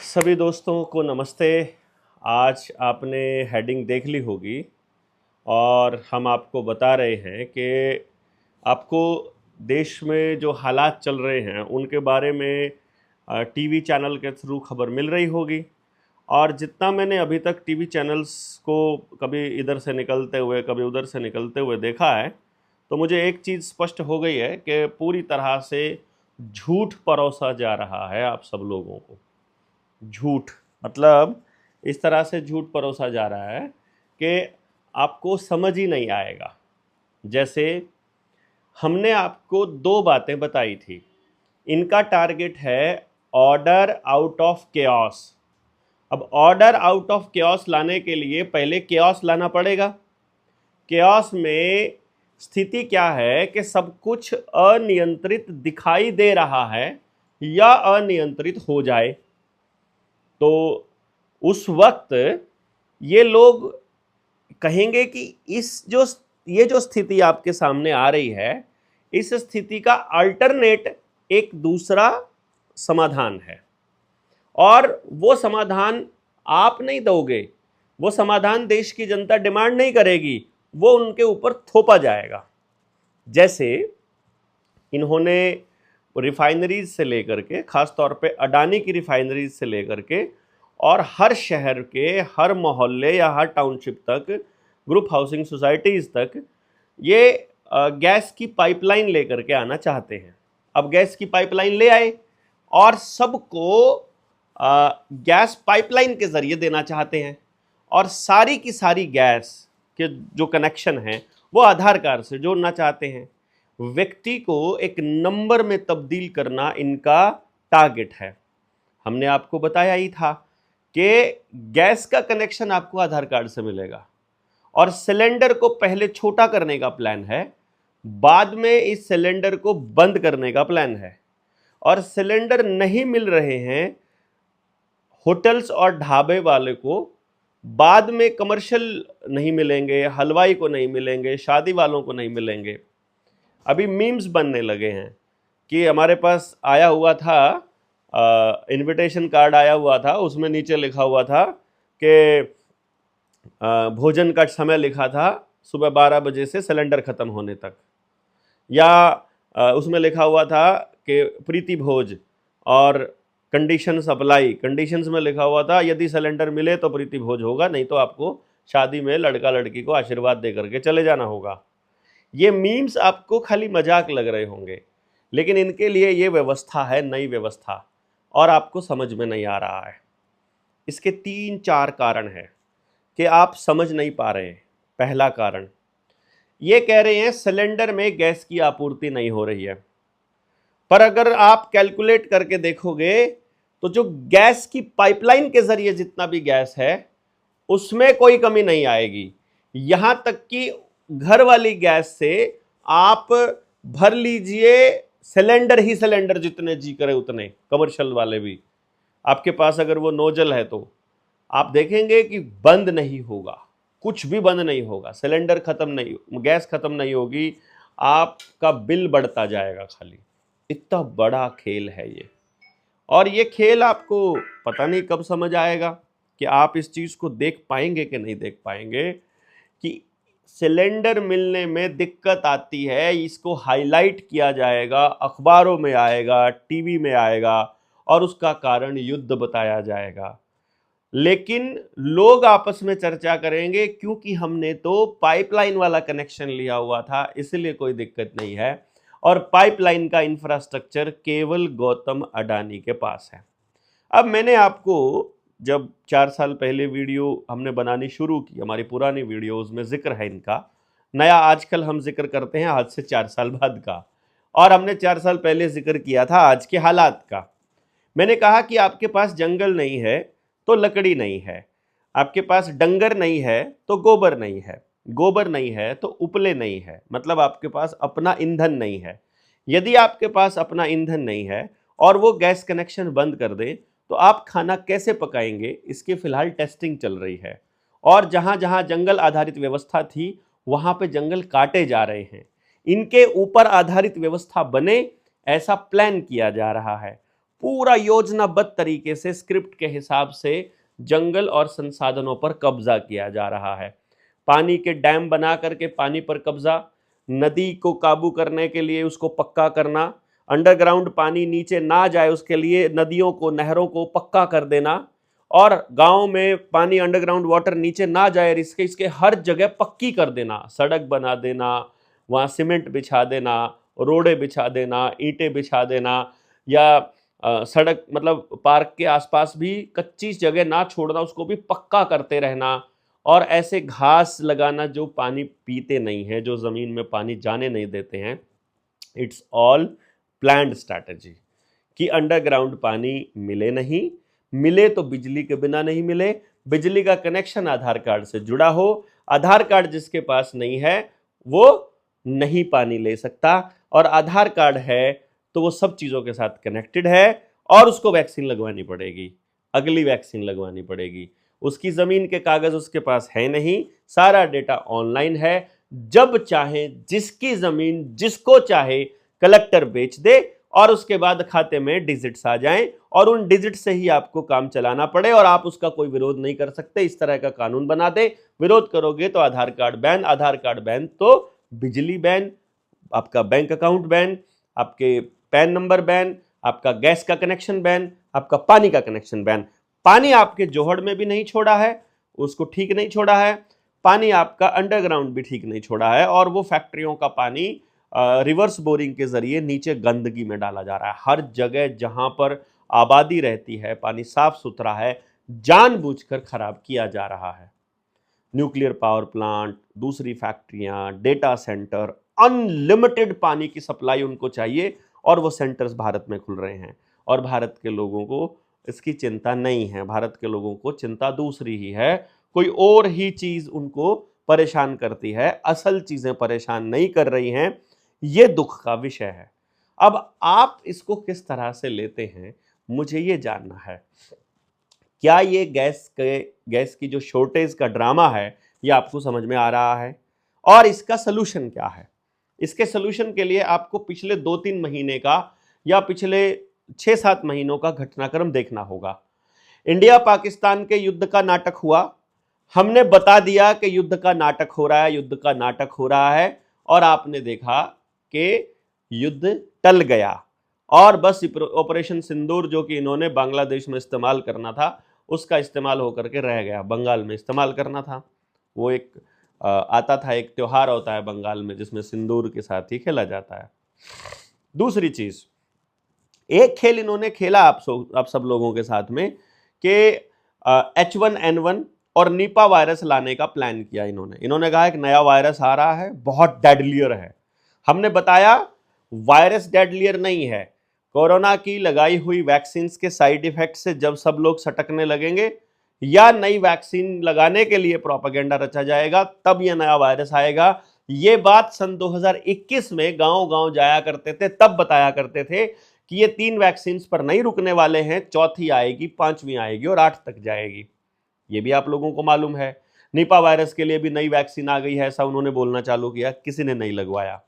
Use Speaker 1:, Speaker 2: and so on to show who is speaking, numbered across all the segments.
Speaker 1: सभी दोस्तों को नमस्ते। आज आपने हेडिंग देख ली होगी और हम आपको बता रहे हैं कि आपको देश में जो हालात चल रहे हैं उनके बारे में टीवी चैनल के थ्रू खबर मिल रही होगी। और जितना मैंने अभी तक टीवी चैनल्स को कभी इधर से निकलते हुए कभी उधर से निकलते हुए देखा है, तो मुझे एक चीज़ स्पष्ट हो गई है कि पूरी तरह से झूठ परोसा जा रहा है आप सब लोगों को। झूठ मतलब इस तरह से झूठ परोसा जा रहा है कि आपको समझ ही नहीं आएगा। जैसे हमने आपको दो बातें बताई थी। इनका टारगेट है ऑर्डर आउट ऑफ केओस। अब ऑर्डर आउट ऑफ केओस लाने के लिए पहले केओस लाना पड़ेगा। केओस में स्थिति क्या है कि सब कुछ अनियंत्रित दिखाई दे रहा है या अनियंत्रित हो जाए, तो उस वक्त ये लोग कहेंगे कि ये जो स्थिति आपके सामने आ रही है, इस स्थिति का अल्टरनेट एक दूसरा समाधान है और वो समाधान आप नहीं दोगे, वो समाधान देश की जनता डिमांड नहीं करेगी, वो उनके ऊपर थोपा जाएगा। जैसे इन्होंने रिफाइनरीज से लेकर के, खास तौर पे अडानी की रिफाइनरीज से लेकर के और हर शहर के हर मोहल्ले या हर टाउनशिप तक, ग्रुप हाउसिंग सोसाइटीज़ तक ये गैस की पाइपलाइन लेकर के आना चाहते हैं। अब गैस की पाइपलाइन ले आए और सबको गैस पाइपलाइन के ज़रिए देना चाहते हैं और सारी की सारी गैस के जो कनेक्शन हैं वो आधार कार्ड से जोड़ना चाहते हैं। व्यक्ति को एक नंबर में तब्दील करना इनका टारगेट है। हमने आपको बताया ही था कि गैस का कनेक्शन आपको आधार कार्ड से मिलेगा और सिलेंडर को पहले छोटा करने का प्लान है, बाद में इस सिलेंडर को बंद करने का प्लान है। और सिलेंडर नहीं मिल रहे हैं होटल्स और ढाबे वाले को, बाद में कमर्शियल नहीं मिलेंगे, हलवाई को नहीं मिलेंगे, शादी वालों को नहीं मिलेंगे। अभी मीम्स बनने लगे हैं कि हमारे पास आया हुआ था इनविटेशन कार्ड आया हुआ था, उसमें नीचे लिखा हुआ था कि भोजन का समय लिखा था सुबह 12 बजे से सिलेंडर ख़त्म होने तक, या उसमें लिखा हुआ था कि प्रीति भोज और कंडीशन सप्लाई, कंडीशंस में लिखा हुआ था यदि सिलेंडर मिले तो प्रीति भोज होगा, नहीं तो आपको शादी में लड़का लड़की को आशीर्वाद दे करके चले जाना होगा। ये मीम्स आपको खाली मजाक लग रहे होंगे, लेकिन इनके लिए ये व्यवस्था है, नई व्यवस्था, और आपको समझ में नहीं आ रहा है। इसके 3-4 कारण हैं कि आप समझ नहीं पा रहे हैं। पहला कारण ये कह रहे हैं सिलेंडर में गैस की आपूर्ति नहीं हो रही है, पर अगर आप कैलकुलेट करके देखोगे तो जो गैस की पाइपलाइन के जरिए जितना भी गैस है उसमें कोई कमी नहीं आएगी। यहां तक कि घर वाली गैस से आप भर लीजिए सिलेंडर ही सिलेंडर, जितने जी करे उतने, कमर्शियल वाले भी, आपके पास अगर वो नोजल है तो आप देखेंगे कि बंद नहीं होगा, कुछ भी बंद नहीं होगा, सिलेंडर खत्म नहीं, गैस खत्म नहीं होगी, आपका बिल बढ़ता जाएगा खाली। इतना बड़ा खेल है ये, और ये खेल आपको पता नहीं कब समझ आएगा कि आप इस चीज़ को देख पाएंगे कि नहीं देख पाएंगे कि सिलेंडर मिलने में दिक्कत आती है। इसको हाईलाइट किया जाएगा, अखबारों में आएगा, टीवी में आएगा और उसका कारण युद्ध बताया जाएगा। लेकिन लोग आपस में चर्चा करेंगे क्योंकि हमने तो पाइपलाइन वाला कनेक्शन लिया हुआ था, इसलिए कोई दिक्कत नहीं है, और पाइपलाइन का इंफ्रास्ट्रक्चर केवल गौतम अडानी के पास है। अब मैंने आपको जब 4 साल पहले वीडियो हमने बनानी शुरू की, हमारी पुरानी वीडियोस में जिक्र है इनका, नया आजकल हम जिक्र करते हैं आज से 4 साल बाद का, और हमने 4 साल पहले जिक्र किया था आज के हालात का। मैंने कहा कि आपके पास जंगल नहीं है तो लकड़ी नहीं है, आपके पास डंगर नहीं है तो गोबर नहीं है, गोबर नहीं है तो उपले नहीं है, मतलब आपके पास अपना ईंधन नहीं है। यदि आपके पास अपना ईंधन नहीं है और वो गैस कनेक्शन बंद कर दे तो आप खाना कैसे पकाएंगे, इसकी फिलहाल टेस्टिंग चल रही है। और जहां जहां जंगल आधारित व्यवस्था थी वहां पे जंगल काटे जा रहे हैं। इनके ऊपर आधारित व्यवस्था बने, ऐसा प्लान किया जा रहा है। पूरा योजनाबद्ध तरीके से स्क्रिप्ट के हिसाब से जंगल और संसाधनों पर कब्जा किया जा रहा है। पानी के डैम बना करके पानी पर कब्जा, नदी को काबू करने के लिए उसको पक्का करना, अंडरग्राउंड पानी नीचे ना जाए उसके लिए नदियों को, नहरों को पक्का कर देना, और गांव में पानी, अंडरग्राउंड वाटर नीचे ना जाए इसके हर जगह पक्की कर देना, सड़क बना देना, वहाँ सीमेंट बिछा देना, रोडें बिछा देना, ईंटें बिछा देना, या सड़क मतलब पार्क के आसपास भी कच्ची जगह ना छोड़ना, उसको भी पक्का करते रहना, और ऐसे घास लगाना जो पानी पीते नहीं हैं, जो ज़मीन में पानी जाने नहीं देते हैं। इट्स ऑल प्लान्ड स्ट्रैटेजी कि अंडरग्राउंड पानी मिले नहीं, मिले तो बिजली के बिना नहीं मिले, बिजली का कनेक्शन आधार कार्ड से जुड़ा हो, आधार कार्ड जिसके पास नहीं है वो नहीं पानी ले सकता, और आधार कार्ड है तो वो सब चीज़ों के साथ कनेक्टेड है, और उसको वैक्सीन लगवानी पड़ेगी, अगली वैक्सीन लगवानी पड़ेगी। उसकी ज़मीन के कागज़ उसके पास है नहीं, सारा डेटा ऑनलाइन है, जब चाहे जिसकी ज़मीन जिसको चाहे कलेक्टर बेच दे, और उसके बाद खाते में डिजिट्स आ जाएं, और उन डिजिट से ही आपको काम चलाना पड़े, और आप उसका कोई विरोध नहीं कर सकते। इस तरह का कानून बना दे, विरोध करोगे तो आधार कार्ड बैन, आधार कार्ड बैन तो बिजली बैन, आपका बैंक अकाउंट बैन, आपके पैन नंबर बैन, आपका गैस का कनेक्शन बैन, आपका पानी का कनेक्शन बैन। पानी आपके जोहड़ में भी नहीं छोड़ा है, उसको ठीक नहीं छोड़ा है, पानी आपका अंडरग्राउंड भी ठीक नहीं छोड़ा है, और वो फैक्ट्रियों का पानी रिवर्स बोरिंग के जरिए नीचे गंदगी में डाला जा रहा है। हर जगह जहां पर आबादी रहती है पानी साफ सुथरा है, जानबूझकर खराब किया जा रहा है। न्यूक्लियर पावर प्लांट, दूसरी फैक्ट्रियां, डेटा सेंटर, अनलिमिटेड पानी की सप्लाई उनको चाहिए, और वो सेंटर्स भारत में खुल रहे हैं, और भारत के लोगों को इसकी चिंता नहीं है। भारत के लोगों को चिंता दूसरी ही है, कोई और ही चीज उनको परेशान करती है, असल चीजें परेशान नहीं कर रही हैं। ये दुख का विषय है। अब आप इसको किस तरह से लेते हैं, मुझे ये जानना है। क्या ये गैस की जो शॉर्टेज का ड्रामा है ये आपको समझ में आ रहा है, और इसका सलूशन क्या है? इसके सलूशन के लिए आपको पिछले 2-3 महीने का या पिछले 6-7 महीनों का घटनाक्रम देखना होगा। इंडिया पाकिस्तान के युद्ध का नाटक हुआ, हमने बता दिया कि युद्ध का नाटक हो रहा है, युद्ध का नाटक हो रहा है, और आपने देखा कि युद्ध टल गया, और बस ऑपरेशन सिंदूर जो कि इन्होंने बांग्लादेश में इस्तेमाल करना था उसका इस्तेमाल होकर के रह गया। बंगाल में इस्तेमाल करना था, वो एक आता था, एक त्योहार होता है बंगाल में जिसमें सिंदूर के साथ ही खेला जाता है। दूसरी चीज, एक खेल इन्होंने खेला आप सब लोगों के साथ में कि H1N1 और निपा वायरस लाने का प्लान किया इन्होंने कहा एक नया वायरस आ रहा है, बहुत डेडलियर है। हमने बताया वायरस डेडलियर नहीं है, कोरोना की लगाई हुई वैक्सीन के साइड इफेक्ट से जब सब लोग सटकने लगेंगे या नई वैक्सीन लगाने के लिए प्रोपेगेंडा रचा जाएगा तब यह नया वायरस आएगा। ये बात सन 2021 में गांव-गांव जाया करते थे, तब बताया करते थे कि ये 3 वैक्सीन पर नहीं रुकने वाले हैं, चौथी आएगी, 5वीं आएगी और 8 तक जाएगी। ये भी आप लोगों को मालूम है। निपा वायरस के लिए भी नई वैक्सीन आ गई है, ऐसा उन्होंने बोलना चालू किया, किसी ने नहीं लगवाया।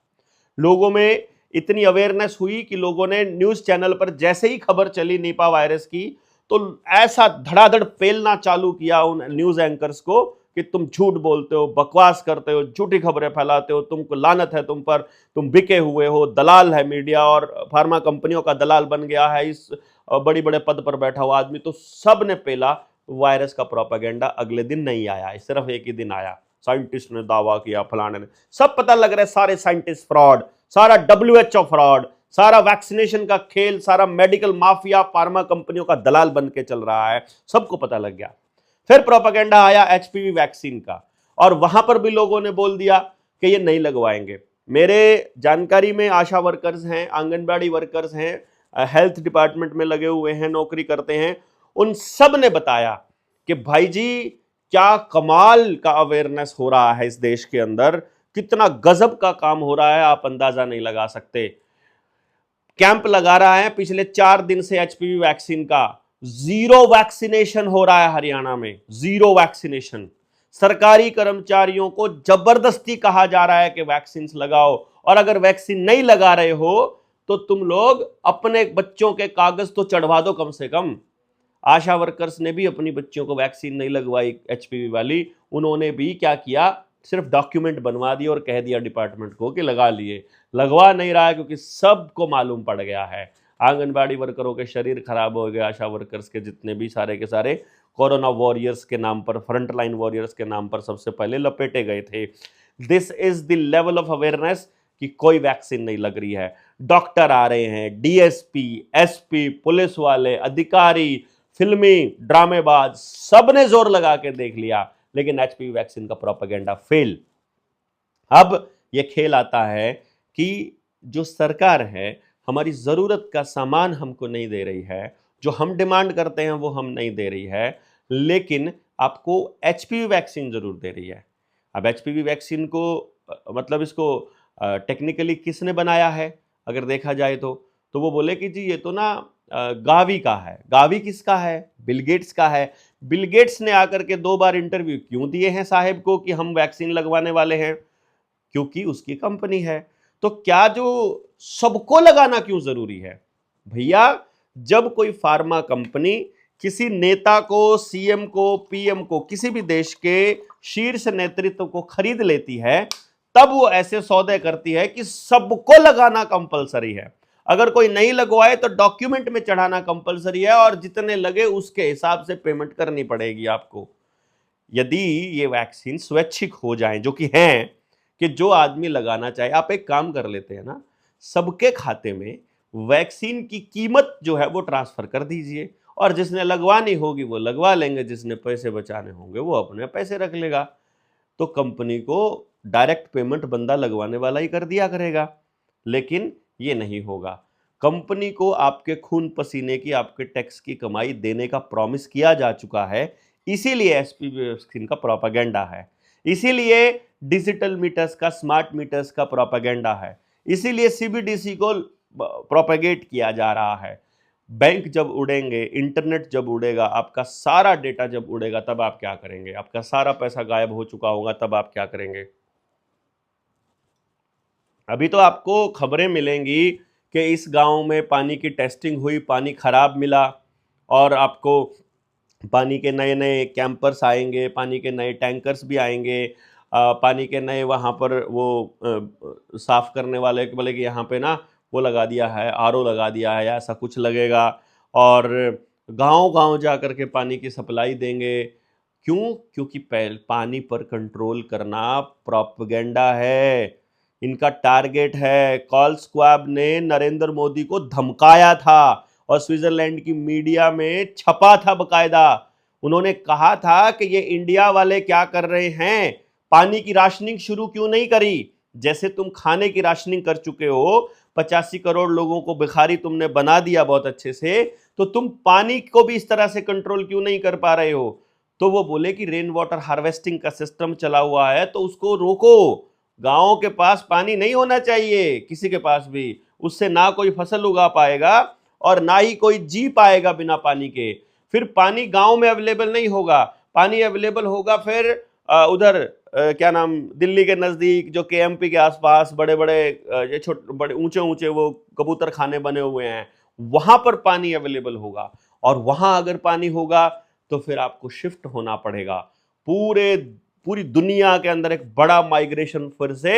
Speaker 1: लोगों में इतनी अवेयरनेस हुई कि लोगों ने न्यूज चैनल पर जैसे ही खबर चली निपा वायरस की तो ऐसा धड़ाधड़ पेलना चालू किया उन न्यूज एंकर्स को कि तुम झूठ बोलते हो, बकवास करते हो, झूठी खबरें फैलाते हो, तुमको लानत है तुम पर, तुम बिके हुए हो, दलाल है मीडिया और फार्मा कंपनियों का दलाल बन गया है इस बड़ी बड़े पद पर बैठा हुआ आदमी। तो सब ने पेला। वायरस का प्रोपेगेंडा अगले दिन नहीं आया, सिर्फ एक ही दिन आया। साइंटिस्ट ने दावा किया, फलाने ने, सब पता लग रहा है सारे साइंटिस्ट फ्रॉड, सारा WHO फ्रॉड, सारा वैक्सीनेशन का खेल, सारा मेडिकल माफिया फार्मा कंपनियों का दलाल बन के चल रहा है, सबको पता लग गया। फिर प्रोपेगेंडा आया HPV वैक्सीन का, और वहां पर भी लोगों ने बोल दिया कि ये नहीं लगवाएंगे। मेरे जानकारी में आशा वर्कर्स हैं, आंगनबाड़ी वर्कर्स हैं, हेल्थ डिपार्टमेंट में लगे हुए हैं, नौकरी करते हैं, उन सब ने बताया कि भाई जी क्या कमाल का अवेयरनेस हो रहा है इस देश के अंदर, कितना गजब का काम हो रहा है, आप अंदाजा नहीं लगा सकते। कैंप लगा रहा है पिछले 4 दिन से HPV वैक्सीन का, 0 वैक्सीनेशन हो रहा है हरियाणा में, 0 वैक्सीनेशन। सरकारी कर्मचारियों को जबरदस्ती कहा जा रहा है कि वैक्सीन लगाओ, और अगर वैक्सीन नहीं लगा रहे हो तो तुम लोग अपने बच्चों के कागज तो चढ़वा दो कम से कम। आशा वर्कर्स ने भी अपनी बच्चियों को वैक्सीन नहीं लगवाई एचपीवी वाली, उन्होंने भी क्या किया, सिर्फ डॉक्यूमेंट बनवा दिए और कह दिया डिपार्टमेंट को कि लगा लिए। लगवा नहीं रहा है क्योंकि सबको मालूम पड़ गया है। आंगनबाड़ी वर्करों के शरीर खराब हो गए, आशा वर्कर्स के जितने भी सारे के सारे कोरोना वॉरियर्स के नाम पर, फ्रंट लाइन वॉरियर्स के नाम पर सबसे पहले लपेटे गए थे। This is the level of awareness कि कोई वैक्सीन नहीं लग रही है। डॉक्टर आ रहे हैं, डीएसपी, एसपी, पुलिस वाले, अधिकारी, फिल्मी ड्रामेबाज, सबने जोर लगा के देख लिया, लेकिन एचपीवी वैक्सीन का प्रोपेगेंडा फेल। अब यह खेल आता है कि जो सरकार है हमारी जरूरत का सामान हमको नहीं दे रही है, जो हम डिमांड करते हैं वो हम नहीं दे रही है, लेकिन आपको एचपीवी वैक्सीन जरूर दे रही है। अब एचपीवी वैक्सीन को मतलब इसको टेक्निकली किसने बनाया है अगर देखा जाए तो वो बोले कि जी ये तो ना गावी का है। गावी किसका है? बिल गेट्स का है। बिल गेट्स ने आकर के 2 बार इंटरव्यू क्यों दिए हैं साहेब को कि हम वैक्सीन लगवाने वाले हैं? क्योंकि उसकी कंपनी है। तो क्या जो सबको लगाना क्यों जरूरी है भैया? जब कोई फार्मा कंपनी किसी नेता को, सीएम को, पीएम को, किसी भी देश के शीर्ष नेतृत्व को खरीद लेती है, तब वो ऐसे सौदे करती है कि सबको लगाना कंपलसरी है। अगर कोई नहीं लगवाए तो डॉक्यूमेंट में चढ़ाना कंपलसरी है और जितने लगे उसके हिसाब से पेमेंट करनी पड़ेगी आपको। यदि ये वैक्सीन स्वैच्छिक हो जाए, जो कि हैं, कि जो आदमी लगाना चाहे, आप एक काम कर लेते हैं ना, सबके खाते में वैक्सीन की कीमत जो है वो ट्रांसफर कर दीजिए और जिसने लगवानी होगी वो लगवा लेंगे, जिसने पैसे बचाने होंगे वो अपने पैसे रख लेगा। तो कंपनी को डायरेक्ट पेमेंट बंदा लगवाने वाला ही कर दिया करेगा। लेकिन ये नहीं होगा। कंपनी को आपके खून पसीने की, आपके टैक्स की कमाई देने का प्रॉमिस किया जा चुका है, इसीलिए एचपीवी वैक्सीन का प्रोपेगेंडा है, इसीलिए डिजिटल मीटर्स का, स्मार्ट मीटर्स का प्रोपेगेंडा है, इसीलिए सीबीडीसी को प्रोपेगेट किया जा रहा है। बैंक जब उड़ेंगे, इंटरनेट जब उड़ेगा, आपका सारा डेटा जब उड़ेगा, तब आप क्या करेंगे? आपका सारा पैसा गायब हो चुका होगा, तब आप क्या करेंगे? अभी तो आपको खबरें मिलेंगी कि इस गांव में पानी की टेस्टिंग हुई, पानी खराब मिला और आपको पानी के नए नए कैंपर्स आएंगे, पानी के नए टैंकर्स भी आएंगे, पानी के नए वहाँ पर वो साफ़ करने वाले बोले कि यहाँ पे ना वो लगा दिया है, आरओ लगा दिया है, ऐसा कुछ लगेगा और गांव-गांव जा कर के पानी की सप्लाई देंगे। क्यों? क्योंकि पानी पर कंट्रोल करना प्रोपेगेंडा है, इनका टारगेट है। कॉल स्क्वाब ने नरेंद्र मोदी को धमकाया था और स्विट्जरलैंड की मीडिया में छपा था बकायदा। उन्होंने कहा था कि ये इंडिया वाले क्या कर रहे हैं, पानी की राशनिंग शुरू क्यों नहीं करी? जैसे तुम खाने की राशनिंग कर चुके हो, 85 करोड़ लोगों को भिखारी तुमने बना दिया बहुत अच्छे से, तो तुम पानी को भी इस तरह से कंट्रोल क्यों नहीं कर पा रहे हो? तो वो बोले कि रेन वाटर हार्वेस्टिंग का सिस्टम चला हुआ है तो उसको रोको। गांवों के पास पानी नहीं होना चाहिए, किसी के पास भी, उससे ना कोई फसल उगा पाएगा और ना ही कोई जी पाएगा बिना पानी के। फिर पानी गांव में अवेलेबल नहीं होगा, पानी अवेलेबल होगा फिर उधर क्या नाम, दिल्ली के नज़दीक जो केएमपी के आसपास बड़े बड़े ये छोटे बड़े ऊंचे ऊंचे वो कबूतर खाने बने हुए हैं, वहां पर पानी अवेलेबल होगा और वहां अगर पानी होगा तो फिर आपको शिफ्ट होना पड़ेगा। पूरी दुनिया के अंदर एक बड़ा माइग्रेशन फिर से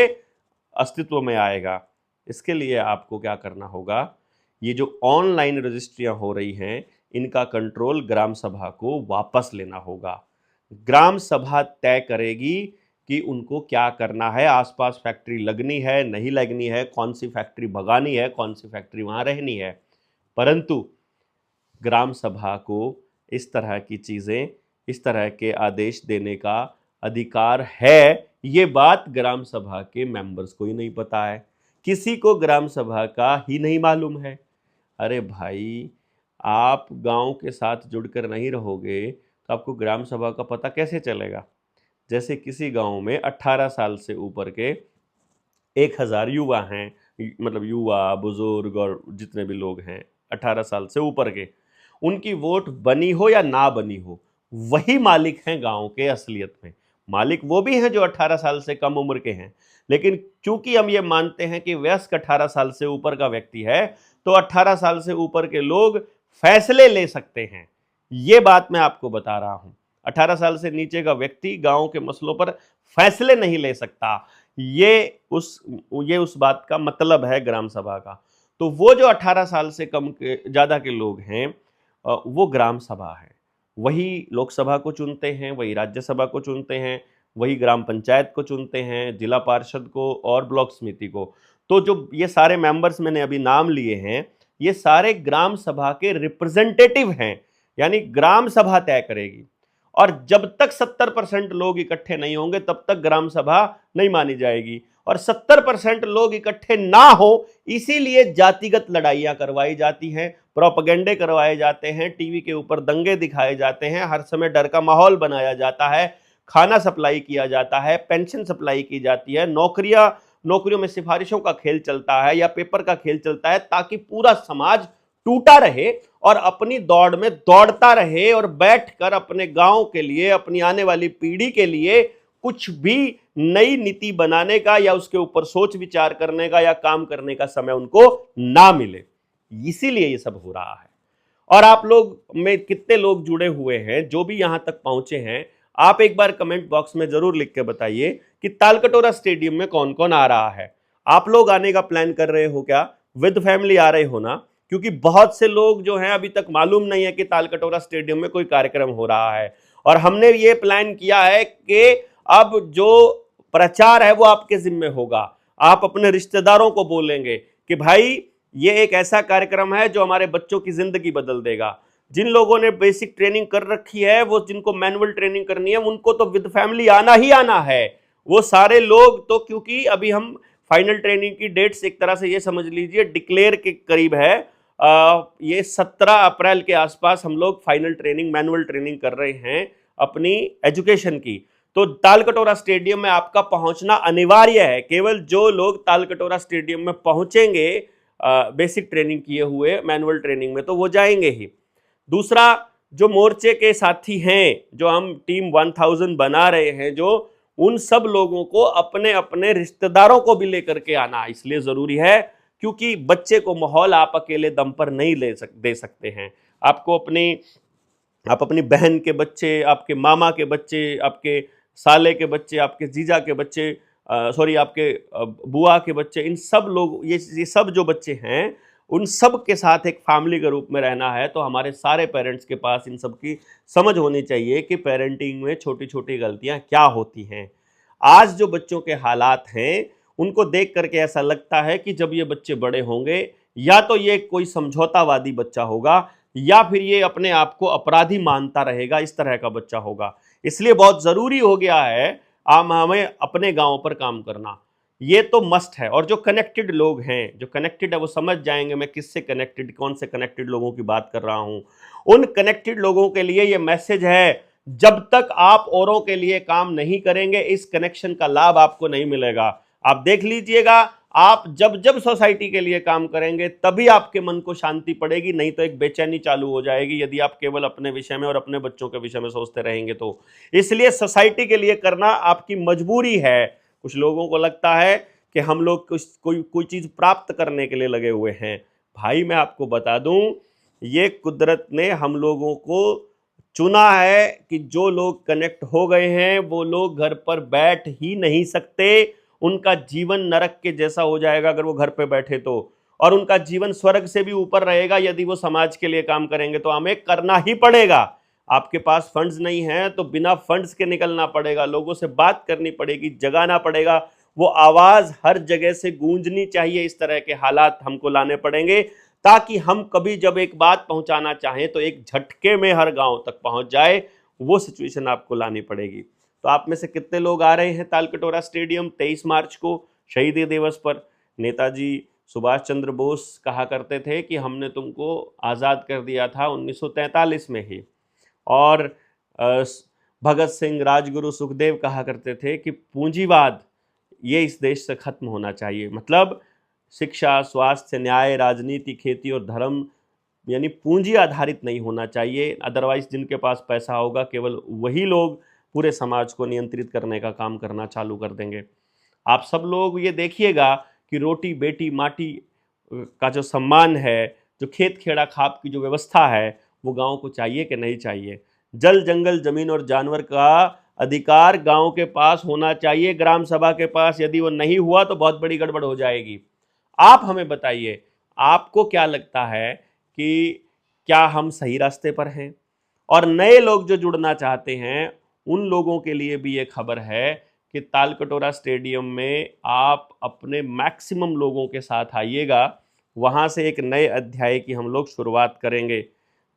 Speaker 1: अस्तित्व में आएगा। इसके लिए आपको क्या करना होगा, ये जो ऑनलाइन रजिस्ट्रियां हो रही हैं इनका कंट्रोल ग्राम सभा को वापस लेना होगा। ग्राम सभा तय करेगी कि उनको क्या करना है, आसपास फैक्ट्री लगनी है नहीं लगनी है, कौन सी फैक्ट्री भगानी है, कौन सी फैक्ट्री वहां रहनी है। परंतु ग्राम सभा को इस तरह की चीजें, इस तरह के आदेश देने का अधिकार है, ये बात ग्राम सभा के मेंबर्स को ही नहीं पता है, किसी को ग्राम सभा का ही नहीं मालूम है। अरे भाई, आप गांव के साथ जुड़कर नहीं रहोगे तो आपको ग्राम सभा का पता कैसे चलेगा? जैसे किसी गांव में 18 साल से ऊपर के 1000 युवा हैं, मतलब युवा, बुजुर्ग और जितने भी लोग हैं 18 साल से ऊपर के, उनकी वोट बनी हो या ना बनी हो, वही मालिक हैं गांव के असलियत में। मालिक वो भी हैं जो 18 साल से कम उम्र के हैं, लेकिन चूंकि हम ये मानते हैं कि वयस्क 18 साल से ऊपर का व्यक्ति है, तो 18 साल से ऊपर के लोग फैसले ले सकते हैं। ये बात मैं आपको बता रहा हूं। 18 साल से नीचे का व्यक्ति गांव के मसलों पर फैसले नहीं ले सकता। ये उस बात का मतलब है ग्राम सभा का। तो वो जो 18 साल से कम के ज्यादा के लोग हैं, वो ग्राम सभा है। वही लोकसभा को चुनते हैं, वही राज्यसभा को चुनते हैं, वही ग्राम पंचायत को चुनते हैं, जिला पार्षद को और ब्लॉक समिति को। तो जो ये सारे मेंबर्स मैंने अभी नाम लिए हैं, ये सारे ग्राम सभा के रिप्रेजेंटेटिव हैं, यानी ग्राम सभा तय करेगी। और जब तक 70% लोग इकट्ठे नहीं होंगे तब तक ग्राम सभा नहीं मानी जाएगी। और 70% लोग इकट्ठे ना हो, इसीलिए जातिगत लड़ाइयां करवाई जाती हैं, प्रोपेगेंडे करवाए जाते हैं, टीवी के ऊपर दंगे दिखाए जाते हैं, हर समय डर का माहौल बनाया जाता है, खाना सप्लाई किया जाता है, पेंशन सप्लाई की जाती है, नौकरियों में सिफारिशों का खेल चलता है या पेपर का खेल चलता है, ताकि पूरा समाज टूटा रहे और अपनी दौड़ में दौड़ता रहे और बैठकर अपने गांव के लिए, अपनी आने वाली पीढ़ी के लिए कुछ भी नई नीति बनाने का या उसके ऊपर सोच विचार करने का या काम करने का समय उनको ना मिले। इसीलिए ये सब हो रहा है। और आप लोग में कितने लोग जुड़े हुए हैं, जो भी यहां तक पहुंचे हैं, आप एक बार कमेंट बॉक्स में जरूर लिख के बताइए कि तालकटोरा स्टेडियम में कौन कौन आ रहा है। आप लोग आने का प्लान कर रहे हो क्या? विद फैमिली आ रहे हो ना? क्योंकि बहुत से लोग जो हैं अभी तक मालूम नहीं है कि तालकटोरा स्टेडियम में कोई कार्यक्रम हो रहा है। और हमने ये प्लान किया है कि अब जो प्रचार है वो आपके जिम्मे होगा। आप अपने रिश्तेदारों को बोलेंगे कि भाई ये एक ऐसा कार्यक्रम है जो हमारे बच्चों की जिंदगी बदल देगा। जिन लोगों ने बेसिक ट्रेनिंग कर रखी है, वो जिनको मैनुअल ट्रेनिंग करनी है, उनको तो विद फैमिली आना ही आना है। वो सारे लोग तो, क्योंकि अभी हम फाइनल ट्रेनिंग की डेट्स एक तरह से ये समझ लीजिए डिक्लेयर के करीब है। ये 17 अप्रैल के आसपास हम लोग फाइनल ट्रेनिंग, मैनुअल ट्रेनिंग कर रहे हैं अपनी एजुकेशन की। तो तालकटोरा स्टेडियम में आपका पहुंचना अनिवार्य है। केवल जो लोग तालकटोरा स्टेडियम में पहुंचेंगे बेसिक ट्रेनिंग किए हुए, मैनुअल ट्रेनिंग में, तो वो जाएंगे ही। दूसरा, जो मोर्चे के साथी हैं, जो हम टीम 1000 बना रहे हैं, जो उन सब लोगों को अपने अपने रिश्तेदारों को भी लेकर के आना इसलिए जरूरी है क्योंकि बच्चे को माहौल आप अकेले दम पर नहीं दे सकते हैं। आपको आप अपनी बहन के बच्चे, आपके मामा के बच्चे, आपके साले के बच्चे, आपके जीजा के बच्चे, आपके बुआ के बच्चे, इन सब लोग, ये सब जो बच्चे हैं, उन सब के साथ एक फैमिली के रूप में रहना है। तो हमारे सारे पेरेंट्स के पास इन सब की समझ होनी चाहिए कि पेरेंटिंग में छोटी छोटी गलतियां क्या होती हैं। आज जो बच्चों के हालात हैं, उनको देख करके ऐसा लगता है कि जब ये बच्चे बड़े होंगे, या तो ये कोई समझौतावादी बच्चा होगा या फिर ये अपने आप को अपराधी मानता रहेगा, इस तरह का बच्चा होगा। इसलिए बहुत जरूरी हो गया है हमें अपने गांव पर काम करना। ये तो मस्ट है। और जो कनेक्टेड लोग हैं, जो कनेक्टेड है, वो समझ जाएंगे मैं किससे कनेक्टेड, कौन से कनेक्टेड लोगों की बात कर रहा हूं। उन कनेक्टेड लोगों के लिए ये मैसेज है, जब तक आप औरों के लिए काम नहीं करेंगे, इस कनेक्शन का लाभ आपको नहीं मिलेगा। आप देख लीजिएगा, आप जब जब सोसाइटी के लिए काम करेंगे तभी आपके मन को शांति पड़ेगी, नहीं तो एक बेचैनी चालू हो जाएगी यदि आप केवल अपने विषय में और अपने बच्चों के विषय में सोचते रहेंगे तो। इसलिए सोसाइटी के लिए करना आपकी मजबूरी है। कुछ लोगों को लगता है कि हम लोग कोई चीज प्राप्त करने के लिए लगे हुए हैं। भाई मैं आपको बता दूं, ये कुदरत ने हम लोगों को चुना है कि जो लोग कनेक्ट हो गए हैं वो लोग घर पर बैठ ही नहीं सकते। उनका जीवन नरक के जैसा हो जाएगा अगर वो घर पे बैठे तो, और उनका जीवन स्वर्ग से भी ऊपर रहेगा यदि वो समाज के लिए काम करेंगे। तो हमें करना ही पड़ेगा। आपके पास फंड्स नहीं है तो बिना फंड्स के निकलना पड़ेगा, लोगों से बात करनी पड़ेगी, जगाना पड़ेगा। वो आवाज हर जगह से गूंजनी चाहिए। इस तरह के हालात हमको लाने पड़ेंगे ताकि हम कभी जब एक बात पहुंचाना चाहें तो एक झटके में हर गांव तक पहुंच जाए। वो सिचुएशन आपको लानी पड़ेगी। तो आप में से कितने लोग आ रहे हैं तालकटोरा स्टेडियम 23 मार्च को, शहीदी दिवस पर? नेताजी सुभाष चंद्र बोस कहा करते थे कि हमने तुमको आज़ाद कर दिया था 1943 में ही। और भगत सिंह, राजगुरु, सुखदेव कहा करते थे कि पूंजीवाद ये इस देश से खत्म होना चाहिए। मतलब शिक्षा, स्वास्थ्य, न्याय, राजनीति, खेती और धर्म, यानी पूंजी आधारित नहीं होना चाहिए। अदरवाइज जिनके पास पैसा होगा केवल वही लोग पूरे समाज को नियंत्रित करने का काम करना चालू कर देंगे। आप सब लोग ये देखिएगा कि रोटी बेटी माटी का जो सम्मान है, जो खेत खेड़ा खाप की जो व्यवस्था है, वो गांव को चाहिए कि नहीं चाहिए। जल जंगल जमीन और जानवर का अधिकार गांव के पास होना चाहिए, ग्राम सभा के पास। यदि वो नहीं हुआ तो बहुत बड़ी गड़बड़ हो जाएगी। आप हमें बताइए, आपको क्या लगता है कि क्या हम सही रास्ते पर हैं? और नए लोग जो जुड़ना चाहते हैं उन लोगों के लिए भी ये खबर है कि तालकटोरा स्टेडियम में आप अपने मैक्सिमम लोगों के साथ आइएगा। वहाँ से एक नए अध्याय की हम लोग शुरुआत करेंगे।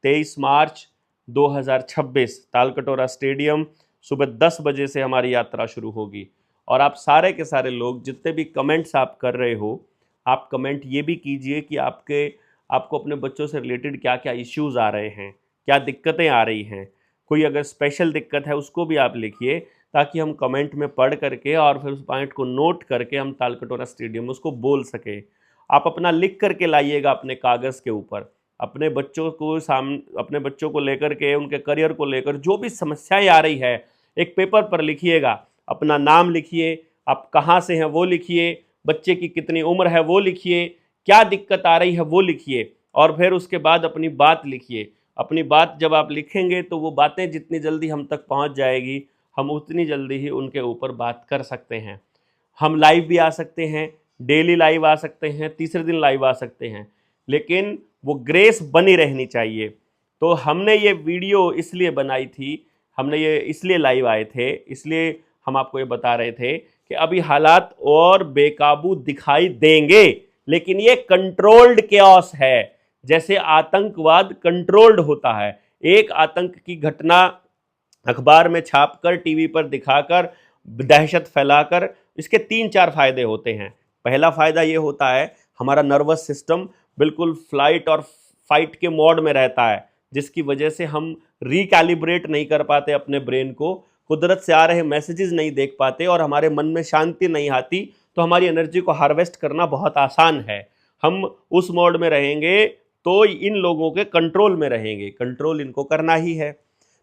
Speaker 1: 23 मार्च 2026 तालकटोरा स्टेडियम, सुबह 10 बजे से हमारी यात्रा शुरू होगी। और आप सारे के सारे लोग जितने भी कमेंट्स आप कर रहे हो, आप कमेंट ये भी कीजिए कि आपको अपने बच्चों से रिलेटेड क्या क्या इश्यूज़ आ रहे हैं, क्या दिक्कतें आ रही हैं। कोई अगर स्पेशल दिक्कत है उसको भी आप लिखिए, ताकि हम कमेंट में पढ़ करके और फिर उस पॉइंट को नोट करके हम तालकटोरा स्टेडियम में उसको बोल सके। आप अपना लिख करके लाइएगा अपने कागज़ के ऊपर, अपने बच्चों को लेकर के, उनके करियर को लेकर जो भी समस्याएं आ रही है एक पेपर पर लिखिएगा। अपना नाम लिखिए, आप कहाँ से हैं वो लिखिए, बच्चे की कितनी उम्र है वो लिखिए, क्या दिक्कत आ रही है वो लिखिए, और फिर उसके बाद अपनी बात लिखिए। अपनी बात जब आप लिखेंगे तो वो बातें जितनी जल्दी हम तक पहुंच जाएगी, हम उतनी जल्दी ही उनके ऊपर बात कर सकते हैं। हम लाइव भी आ सकते हैं, डेली लाइव आ सकते हैं, तीसरे दिन लाइव आ सकते हैं, लेकिन वो ग्रेस बनी रहनी चाहिए। तो हमने ये वीडियो इसलिए बनाई थी, हमने ये इसलिए लाइव आए थे, इसलिए हम आपको ये बता रहे थे कि अभी हालात और बेकाबू दिखाई देंगे, लेकिन ये कंट्रोल्ड केओस है। जैसे आतंकवाद कंट्रोल्ड होता है, एक आतंक की घटना अखबार में छापकर, टीवी पर दिखाकर, दहशत फैलाकर, इसके 3-4 फायदे होते हैं। पहला फायदा ये होता है, हमारा नर्वस सिस्टम बिल्कुल फ्लाइट और फाइट के मोड में रहता है, जिसकी वजह से हम रिकैलिब्रेट नहीं कर पाते अपने ब्रेन को, कुदरत से आ रहे मैसेजेस नहीं देख पाते और हमारे मन में शांति नहीं आती। तो हमारी एनर्जी को हार्वेस्ट करना बहुत आसान है। हम उस मोड में रहेंगे तो इन लोगों के कंट्रोल में रहेंगे, कंट्रोल इनको करना ही है।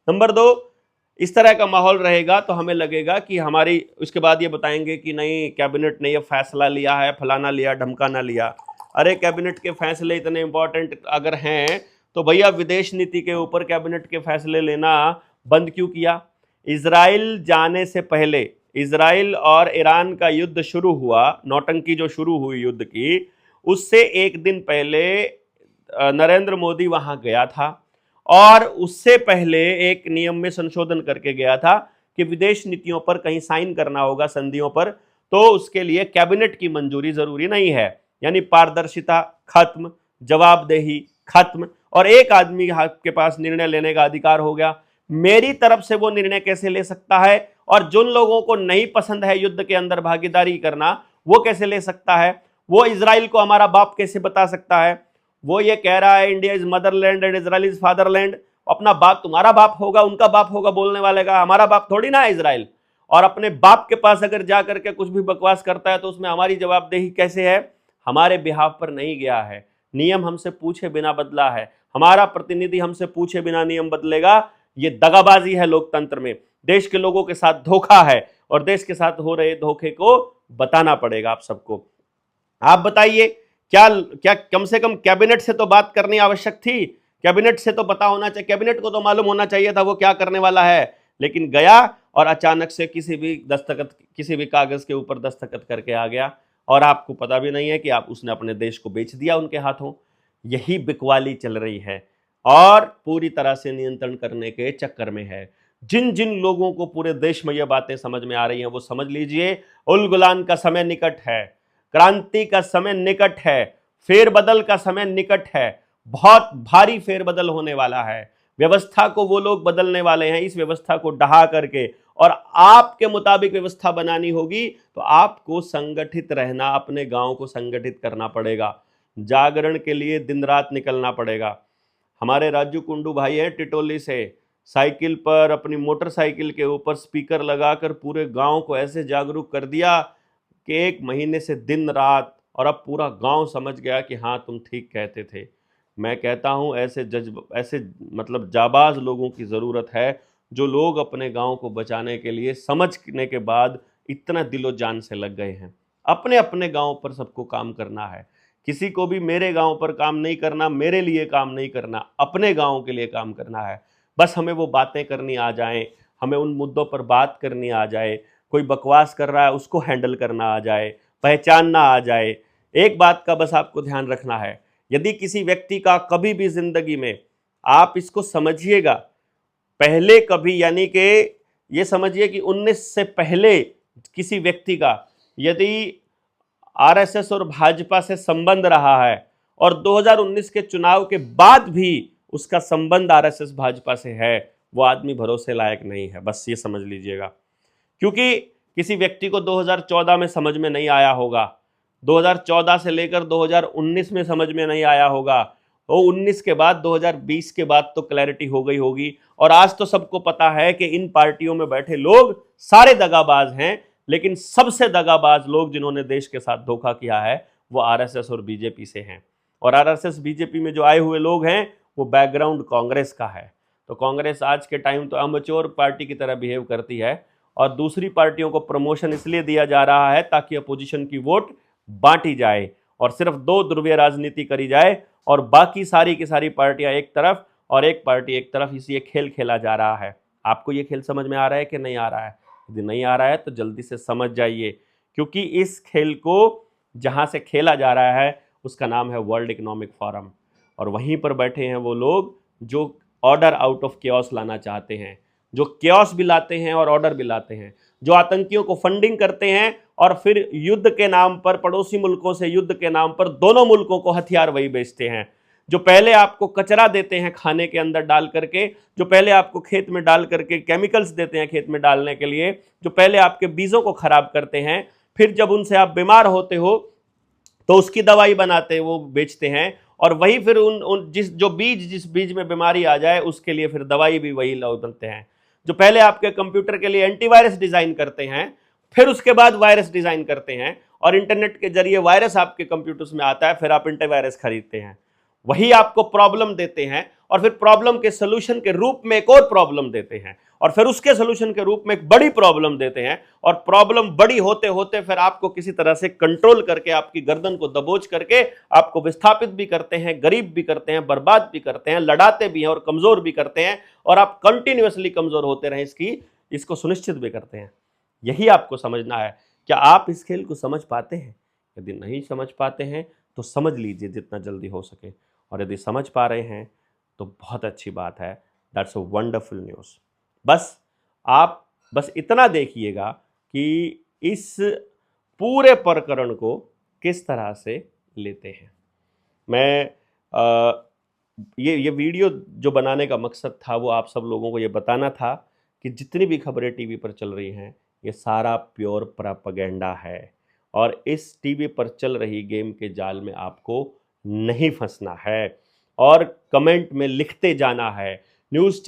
Speaker 1: नंबर 2, इस तरह का माहौल रहेगा तो हमें लगेगा कि हमारी, उसके बाद ये बताएंगे कि नहीं कैबिनेट ने ये फैसला लिया है, फलाना लिया, ढमकाना लिया। अरे कैबिनेट के फैसले इतने इंपॉर्टेंट अगर हैं तो भैया विदेश नीति के ऊपर कैबिनेट के फैसले लेना बंद क्यों किया? इजराइल जाने से पहले, इजराइल और ईरान का युद्ध शुरू हुआ, नौटंकी जो शुरू हुई युद्ध की, उससे एक दिन पहले नरेंद्र मोदी वहां गया था और उससे पहले एक नियम में संशोधन करके गया था कि विदेश नीतियों पर कहीं साइन करना होगा, संधियों पर, तो उसके लिए कैबिनेट की मंजूरी जरूरी नहीं है। यानी पारदर्शिता खत्म, जवाबदेही खत्म, और एक आदमी के पास निर्णय लेने का अधिकार हो गया। मेरी तरफ से वो निर्णय कैसे ले सकता है, और जिन लोगों को नहीं पसंद है युद्ध के अंदर भागीदारी करना, वो कैसे ले सकता है? वो इजराइल को हमारा बाप कैसे बता सकता है? वो ये कह रहा है India is Motherland and Israel is fatherland. अपना बाप तुम्हारा बाप होगा, उनका बाप होगा बोलने वाले का, हमारा बाप थोड़ी ना है इजराइल। और अपने बाप के पास अगर जा करके कुछ भी बकवास करता है तो उसमें हमारी जवाबदेही कैसे है? हमारे बिहाफ पर नहीं गया है, नियम हमसे पूछे बिना बदला है, हमारा प्रतिनिधि हमसे पूछे बिना नियम बदलेगा। ये दगाबाजी है लोकतंत्र में, देश के लोगों के साथ धोखा है, और देश के साथ हो रहे धोखे को बताना पड़ेगा आप सबको। आप बताइए, क्या क्या कम से कम कैबिनेट से तो बात करनी आवश्यक थी? कैबिनेट से तो पता होना चाहिए, कैबिनेट को तो मालूम होना चाहिए था वो क्या करने वाला है। लेकिन गया और अचानक से किसी भी कागज के ऊपर दस्तखत करके आ गया, और आपको पता भी नहीं है कि उसने अपने देश को बेच दिया उनके हाथों। यही बिकवाली चल रही है और पूरी तरह से नियंत्रण करने के चक्कर में है। जिन जिन लोगों को पूरे देश में ये बातें समझ में आ रही हैं वो समझ लीजिए, उलगुलान का समय निकट है, क्रांति का समय निकट है, फेरबदल का समय निकट है। बहुत भारी फेरबदल होने वाला है, व्यवस्था को वो लोग बदलने वाले हैं, इस व्यवस्था को ढहा करके, और आपके मुताबिक व्यवस्था बनानी होगी तो आपको संगठित रहना, अपने गांव को संगठित करना पड़ेगा, जागरण के लिए दिन रात निकलना पड़ेगा। हमारे राजू कुंडू भाई है टिटोली से, साइकिल पर, अपनी मोटरसाइकिल के ऊपर स्पीकर लगाकर पूरे गांव को ऐसे जागरूक कर दिया कि 1 महीने से दिन रात, और अब पूरा गांव समझ गया कि हाँ तुम ठीक कहते थे। मैं कहता हूँ ऐसे मतलब जाबाज लोगों की ज़रूरत है, जो लोग अपने गांव को बचाने के लिए समझने के बाद इतना दिलो जान से लग गए हैं। अपने अपने गांव पर सबको काम करना है, किसी को भी मेरे गांव पर काम नहीं करना, मेरे लिए काम नहीं करना, अपने गांव के लिए काम करना है। बस हमें वो बातें करनी आ जाएं, हमें उन मुद्दों पर बात करनी आ जाए, कोई बकवास कर रहा है उसको हैंडल करना आ जाए, पहचानना आ जाए। एक बात का बस आपको ध्यान रखना है, यदि किसी व्यक्ति का कभी भी जिंदगी में, आप इसको समझिएगा, पहले कभी यानी कि ये समझिए कि 19 से पहले किसी व्यक्ति का यदि आरएसएस और भाजपा से संबंध रहा है और 2019 के चुनाव के बाद भी उसका संबंध आरएसएस भाजपा से है, वो आदमी भरोसे लायक नहीं है, बस ये समझ लीजिएगा। क्योंकि किसी व्यक्ति को 2014 में समझ में नहीं आया होगा, 2014 से लेकर 2019 में समझ में नहीं आया होगा, वो 19 के बाद 2020 के बाद तो क्लैरिटी हो गई होगी। और आज तो सबको पता है कि इन पार्टियों में बैठे लोग सारे दगाबाज हैं, लेकिन सबसे दगाबाज लोग जिन्होंने देश के साथ धोखा किया है वो आरएसएस और बीजेपी से हैं। और आरएसएस बीजेपी में जो आए हुए लोग हैं वो बैकग्राउंड कांग्रेस का है। तो कांग्रेस आज के टाइम तो अमच्योर पार्टी की तरह बिहेव करती है और दूसरी पार्टियों को प्रमोशन इसलिए दिया जा रहा है ताकि अपोजिशन की वोट बांटी जाए और सिर्फ दो ध्रुवीय राजनीति करी जाए और बाकी सारी की सारी पार्टियां एक तरफ और एक पार्टी एक तरफ, इसी खेल खेला जा रहा है। आपको ये खेल समझ में आ रहा है कि नहीं आ रहा है? यदि नहीं आ रहा है तो जल्दी से समझ जाइए, क्योंकि इस खेल को जहां से खेला जा रहा है उसका नाम है वर्ल्ड इकोनॉमिक फोरम। और वहीं पर बैठे हैं वो लोग जो ऑर्डर आउट ऑफ केओस लाना चाहते हैं, जो केओस भी लाते हैं और ऑर्डर भी लाते हैं, जो आतंकियों को फंडिंग करते हैं और फिर युद्ध के नाम पर, पड़ोसी मुल्कों से युद्ध के नाम पर दोनों मुल्कों को हथियार वही बेचते हैं, जो पहले आपको कचरा देते हैं खाने के अंदर डाल करके, जो पहले आपको खेत में डाल करके केमिकल्स देते हैं खेत में डालने के लिए, जो पहले आपके बीजों को खराब करते हैं, फिर जब उनसे आप बीमार होते हो तो उसकी दवाई बनाते वो बेचते हैं, और वही फिर उन जिस बीज में बीमारी आ जाए उसके लिए फिर दवाई भी वही लोग बनते हैं, जो पहले आपके कंप्यूटर के लिए एंटीवायरस डिजाइन करते हैं, फिर उसके बाद वायरस डिजाइन करते हैं और इंटरनेट के जरिए वायरस आपके कंप्यूटर्स में आता है, फिर आप एंटीवायरस खरीदते हैं, वही आपको प्रॉब्लम देते हैं और फिर प्रॉब्लम के सोल्यूशन के रूप में एक और प्रॉब्लम देते हैं और फिर उसके सोल्यूशन के रूप में एक बड़ी प्रॉब्लम देते हैं और प्रॉब्लम बड़ी होते होते फिर आपको किसी तरह से कंट्रोल करके आपकी गर्दन को दबोच करके आपको विस्थापित भी करते हैं, गरीब भी करते हैं, बर्बाद भी करते हैं, लड़ाते भी हैं और कमजोर भी करते हैं और आप कंटिन्यूअसली कमजोर होते रहें इसको सुनिश्चित भी करते हैं। यही आपको समझना है। क्या आप इस खेल को समझ पाते हैं? यदि नहीं समझ पाते हैं तो समझ लीजिए जितना जल्दी हो सके, और यदि समझ पा रहे हैं तो बहुत अच्छी बात है, दैट्स अ वंडरफुल न्यूज़। आप बस इतना देखिएगा कि इस पूरे प्रकरण को किस तरह से लेते हैं। मैं ये वीडियो जो बनाने का मकसद था वो आप सब लोगों को ये बताना था कि जितनी भी खबरें टीवी पर चल रही हैं ये सारा प्योर प्रोपेगेंडा है और इस टीवी पर चल रही गेम के जाल में आपको नहीं फंसना है और कमेंट में लिखते जाना है। न्यूज़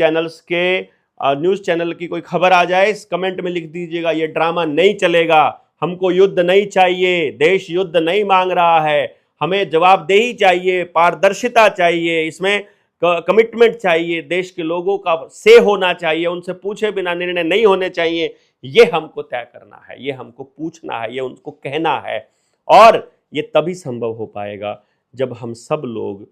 Speaker 1: चैनल की कोई खबर आ जाए, इस कमेंट में लिख दीजिएगा ये ड्रामा नहीं चलेगा, हमको युद्ध नहीं चाहिए, देश युद्ध नहीं मांग रहा है, हमें जवाबदेही चाहिए, पारदर्शिता चाहिए, इसमें कमिटमेंट चाहिए, देश के लोगों का से होना चाहिए, उनसे पूछे बिना निर्णय नहीं होने चाहिए। ये हमको तय करना है, ये हमको पूछना है, ये उनको कहना है और ये तभी संभव हो पाएगा जब हम सब लोग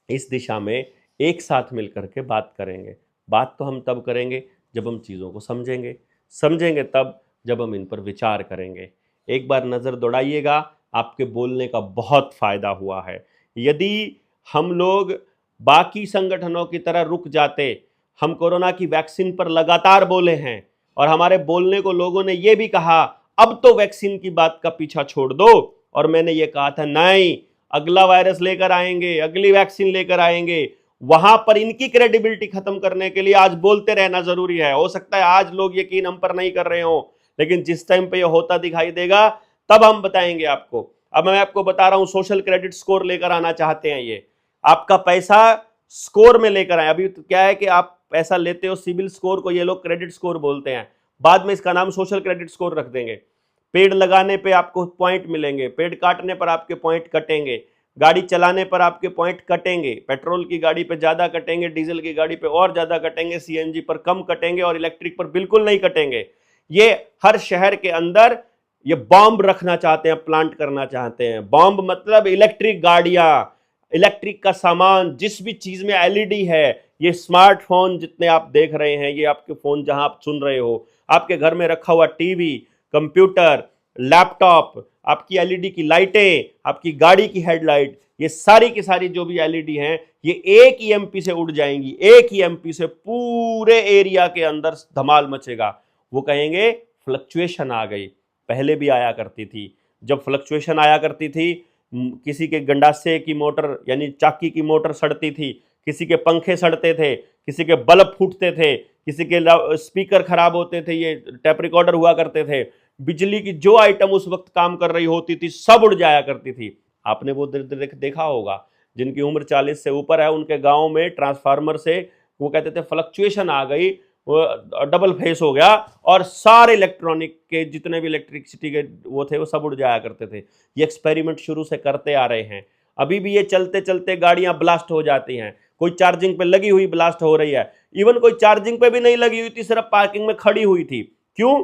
Speaker 1: इस दिशा में एक साथ मिलकर के बात करेंगे। बात तो हम तब करेंगे जब हम चीज़ों को समझेंगे तब जब हम इन पर विचार करेंगे। एक बार नज़र दौड़ाइएगा, आपके बोलने का बहुत फ़ायदा हुआ है। यदि हम लोग बाकी संगठनों की तरह रुक जाते, हम कोरोना की वैक्सीन पर लगातार बोले हैं और हमारे बोलने को लोगों ने ये भी कहा अब तो वैक्सीन की बात का पीछा छोड़ दो, और मैंने ये कहा था नहीं, अगला वायरस लेकर आएंगे, अगली वैक्सीन लेकर आएंगे, वहां पर इनकी क्रेडिबिलिटी खत्म करने के लिए आज बोलते रहना जरूरी है। हो सकता है आज लोग यकीन हम पर नहीं कर रहे हो, लेकिन जिस टाइम पे ये होता दिखाई देगा तब हम बताएंगे आपको। अब मैं आपको बता रहा हूं, सोशल क्रेडिट स्कोर लेकर आना चाहते हैं, ये आपका पैसा स्कोर में लेकर आए। अभी तो क्या है कि आप पैसा लेते हो, सिविल स्कोर को ये लोग क्रेडिट स्कोर बोलते हैं, बाद में इसका नाम सोशल क्रेडिट स्कोर रख देंगे। पेड़ लगाने पे आपको पॉइंट मिलेंगे, पेड़ काटने पर आपके पॉइंट कटेंगे, गाड़ी चलाने पर आपके पॉइंट कटेंगे, पेट्रोल की गाड़ी पे ज़्यादा कटेंगे, डीजल की गाड़ी पे और ज़्यादा कटेंगे, सीएनजी पर कम कटेंगे और इलेक्ट्रिक पर बिल्कुल नहीं कटेंगे। ये हर शहर के अंदर ये बॉम्ब रखना चाहते हैं, प्लांट करना चाहते हैं। बॉम्ब मतलब इलेक्ट्रिक गाड़ियां, इलेक्ट्रिक का सामान, जिस भी चीज में एलईडी है, ये स्मार्टफोन जितने आप देख रहे हैं, ये आपके फोन जहां आप सुन रहे हो, आपके घर में रखा हुआ टीवी, कंप्यूटर, लैपटॉप, आपकी एलईडी की लाइटें, आपकी गाड़ी की हेडलाइट, ये सारी की सारी जो भी एलईडी हैं, ये एक ईएमपी से उड़ जाएंगी। एक ईएमपी से पूरे एरिया के अंदर धमाल मचेगा। वो कहेंगे फ्लक्चुएशन आ गई। पहले भी आया करती थी। जब फ्लक्चुएशन आया करती थी, किसी के गंडासे की मोटर यानी चाकी की मोटर सड़ती थी, किसी के पंखे सड़ते थे, किसी के बल्ब फूटते थे, किसी के स्पीकर खराब होते थे, ये टेप रिकॉर्डर हुआ करते थे। बिजली की जो आइटम उस वक्त काम कर रही होती थी सब उड़ जाया करती थी। आपने वो देखा होगा, जिनकी उम्र 40 से ऊपर है, उनके गांव में ट्रांसफार्मर से वो कहते थे फ्लक्चुएशन आ गई, वो डबल फेस हो गया और सारे इलेक्ट्रॉनिक के जितने भी इलेक्ट्रिसिटी के वो थे वो सब उड़ जाया करते थे। ये एक्सपेरिमेंट शुरू से करते आ रहे हैं। अभी भी ये चलते चलते गाड़ियां ब्लास्ट हो जाती हैं। कोई चार्जिंग पे लगी हुई ब्लास्ट हो रही है, इवन कोई चार्जिंग पे भी नहीं लगी हुई थी, सिर्फ पार्किंग में खड़ी हुई थी। क्यों?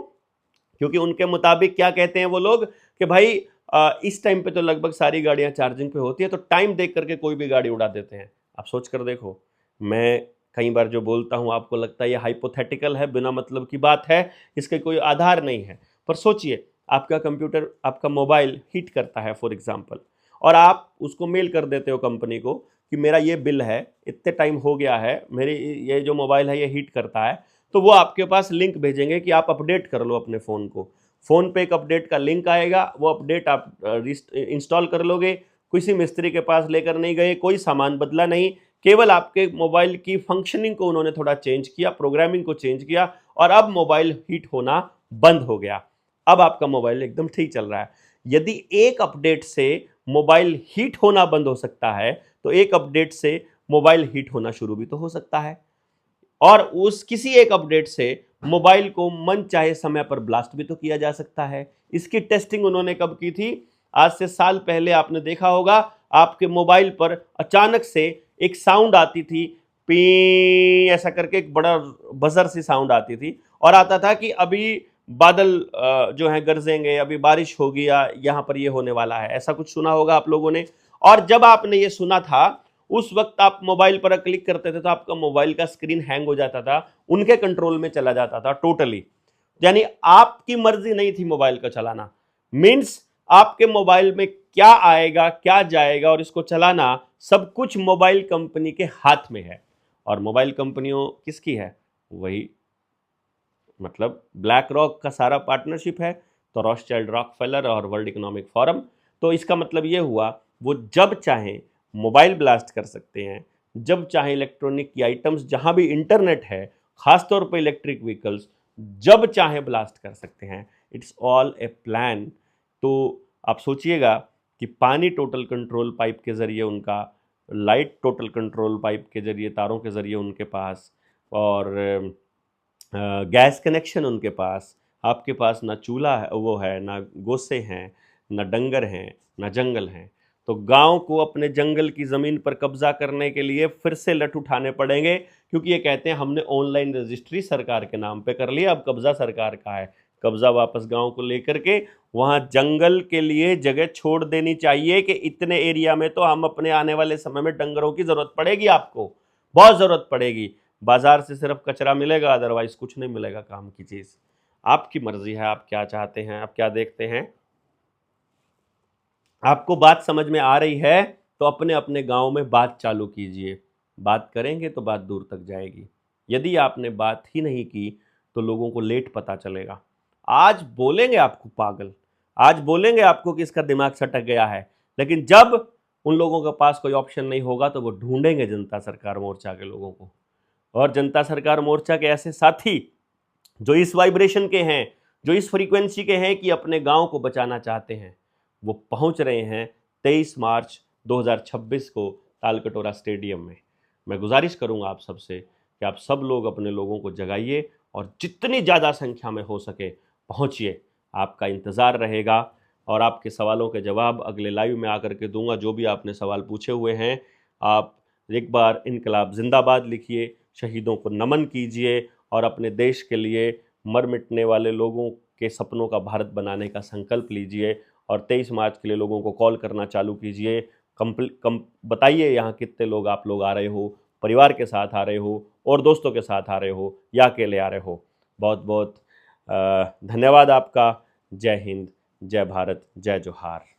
Speaker 1: क्योंकि उनके मुताबिक क्या कहते हैं वो लोग कि भाई इस टाइम पे तो लगभग सारी गाड़ियां चार्जिंग पे होती है, तो टाइम देख करके कोई भी गाड़ी उड़ा देते हैं। आप सोच कर देखो, मैं कई बार जो बोलता हूं आपको लगता है ये हाइपोथेटिकल है, बिना मतलब की बात है, इसके कोई आधार नहीं है। पर सोचिए, आपका कंप्यूटर, आपका मोबाइल हीट करता है फॉर एग्जाम्पल, और आप उसको मेल कर देते हो कंपनी को कि मेरा ये बिल है, इतने टाइम हो गया है, मेरे ये जो मोबाइल है ये हीट करता है, तो वो आपके पास लिंक भेजेंगे कि आप अपडेट कर लो अपने फ़ोन को। फ़ोन पे एक अपडेट का लिंक आएगा, वो अपडेट आप इंस्टॉल कर लोगे। किसी मिस्त्री के पास लेकर नहीं गए, कोई सामान बदला नहीं, केवल आपके मोबाइल की फंक्शनिंग को उन्होंने थोड़ा चेंज किया, प्रोग्रामिंग को चेंज किया, और अब मोबाइल हीट होना बंद हो गया। अब आपका मोबाइल एकदम ठीक चल रहा है। यदि एक अपडेट से मोबाइल हीट होना बंद हो सकता है, तो एक अपडेट से मोबाइल हीट होना शुरू भी तो हो सकता है। और उस किसी एक अपडेट से मोबाइल को मन चाहे समय पर ब्लास्ट भी तो किया जा सकता है। इसकी टेस्टिंग उन्होंने कब की थी? आज से साल पहले आपने देखा होगा, आपके मोबाइल पर अचानक से एक साउंड आती थी, पी ऐसा करके एक बड़ा बजर सी साउंड आती थी, और आता था कि अभी बादल जो है गरजेंगे, अभी बारिश होगी, या यहाँ पर ये होने वाला है। ऐसा कुछ सुना होगा आप लोगों ने। और जब आपने ये सुना था, उस वक्त आप मोबाइल पर क्लिक करते थे तो आपका मोबाइल का स्क्रीन हैंग हो जाता था, उनके कंट्रोल में चला जाता था टोटली। यानी आपकी मर्जी नहीं थी मोबाइल को चलाना। मींस आपके मोबाइल में क्या आएगा, क्या जाएगा और इसको चलाना सब कुछ मोबाइल कंपनी के हाथ में है। और मोबाइल कंपनियों किसकी है? वही मतलब ब्लैक रॉक का सारा पार्टनरशिप है, तो रॉथस्चाइल्ड, रॉकफेलर और वर्ल्ड इकोनॉमिक फोरम। तो इसका मतलब ये हुआ, वो जब चाहे मोबाइल ब्लास्ट कर सकते हैं, जब चाहे इलेक्ट्रॉनिक की आइटम्स जहां भी इंटरनेट है, खासतौर पर इलेक्ट्रिक व्हीकल्स, जब चाहे ब्लास्ट कर सकते हैं। It's all A plan. तो आप सोचिएगा कि पानी टोटल कंट्रोल पाइप के ज़रिए उनका, लाइट टोटल कंट्रोल पाइप के ज़रिए, तारों के ज़रिए उनके पास, और गैस कनेक्शन उनके पास। आपके पास ना चूल्हा है, वो है ना गोसे हैं, ना डंगर हैं, ना जंगल हैं। तो गांव को अपने जंगल की ज़मीन पर कब्जा करने के लिए फिर से लठ उठाने पड़ेंगे, क्योंकि ये कहते हैं हमने ऑनलाइन रजिस्ट्री सरकार के नाम पे कर लिया, अब कब्जा सरकार का है। कब्जा वापस गांव को लेकर के वहां जंगल के लिए जगह छोड़ देनी चाहिए कि इतने एरिया में तो हम अपने आने वाले समय में डंगरों की ज़रूरत पड़ेगी, आपको बहुत ज़रूरत पड़ेगी। बाजार से सिर्फ कचरा मिलेगा, अदरवाइज कुछ नहीं मिलेगा काम की चीज़। आपकी मर्जी है, आप क्या चाहते हैं, आप क्या देखते हैं। आपको बात समझ में आ रही है तो अपने अपने गांव में बात चालू कीजिए। बात करेंगे तो बात दूर तक जाएगी। यदि आपने बात ही नहीं की तो लोगों को लेट पता चलेगा। आज बोलेंगे आपको पागल, आज बोलेंगे आपको कि इसका दिमाग सटक गया है, लेकिन जब उन लोगों के पास कोई ऑप्शन नहीं होगा तो वो ढूंढेंगे जनता सरकार मोर्चा के लोगों को। और जनता सरकार मोर्चा के ऐसे साथी जो इस वाइब्रेशन के हैं, जो इस फ्रीक्वेंसी के हैं कि अपने गांव को बचाना चाहते हैं, वो पहुंच रहे हैं 23 मार्च 2026 को तालकटोरा स्टेडियम में। मैं गुजारिश करूंगा आप सबसे कि आप सब लोग अपने लोगों को जगाइए और जितनी ज़्यादा संख्या में हो सके पहुंचिए। आपका इंतज़ार रहेगा। और आपके सवालों के जवाब अगले लाइव में आकर के दूंगा। जो भी आपने सवाल पूछे हुए हैं, आप एक बार इनकलाब जिंदाबाद लिखिए, शहीदों को नमन कीजिए और अपने देश के लिए मर मिटने वाले लोगों के सपनों का भारत बनाने का संकल्प लीजिए। और 23 मार्च के लिए लोगों को कॉल करना चालू कीजिए। बताइए यहाँ कितने लोग आप लोग आ रहे हो, परिवार के साथ आ रहे हो और दोस्तों के साथ आ रहे हो या अकेले आ रहे हो। बहुत बहुत धन्यवाद आपका। जय हिंद, जय भारत, जय जोहार।